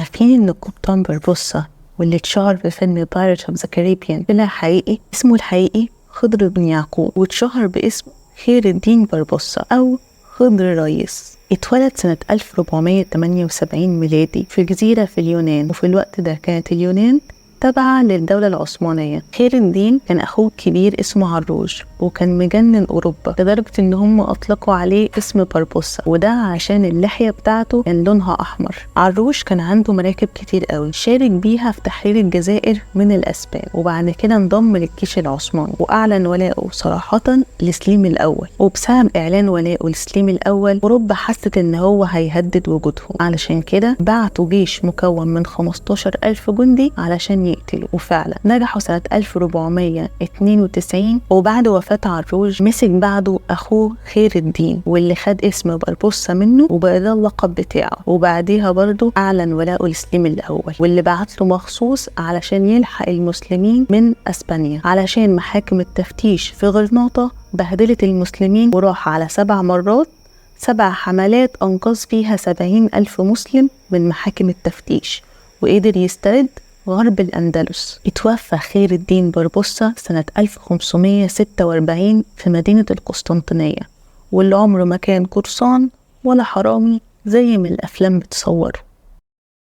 عارفين إن قبطان بربوسا واللي اتشهر في فيلم Pirates of the Caribbean طلع حقيقي؟ اسمه الحقيقي خضر بن يعقوب، واتشهر باسم خير الدين بربوسا أو خضر ريس. اتولد سنة 1478 ميلادي في جزيرة في اليونان، وفي الوقت ده كانت اليونان تابعة للدولة العثمانية. خير الدين كان أخوه الكبير اسمه عروج، وكان مجنن أوروبا لدرجة إن هم أطلقوا عليه اسم بربوسا، وده عشان اللحية بتاعته كان لونها أحمر. عروج كان عنده مراكب كتير قوي شارك بيها في تحرير الجزائر من الأسبان، وبعد كده انضم للجيش العثماني وأعلن ولاءه صراحة لسليم الأول. وبسبب إعلان ولاءه لسليم الأول أوروبا حست إن هو هيهدد وجودهم، علشان كده بعتوا جيش مكون من 15,000 جندي علشان يقتلوا. وفعلا نجحوا سنة 1492، وبعد وفاة عروج مسك بعده أخوه خير الدين، واللي خد اسم بربوسا منه وبقى ده اللقب بتاعه. وبعديها برضو أعلن ولاءه لسليم الأول، واللي بعت له مخصوص علشان يلحق المسلمين من أسبانيا، علشان محاكم التفتيش في غرناطة بهدلت المسلمين، وراح على 7 مرات 7 حملات أنقذ فيها 70,000 مسلم من محاكم التفتيش، وقدر يسترد غرب الأندلس. اتوفى خير الدين بربوسا سنة 1546 في مدينة القسطنطينية، واللي عمره ما كان قرصان ولا حرامي زي ما الأفلام بتصوره.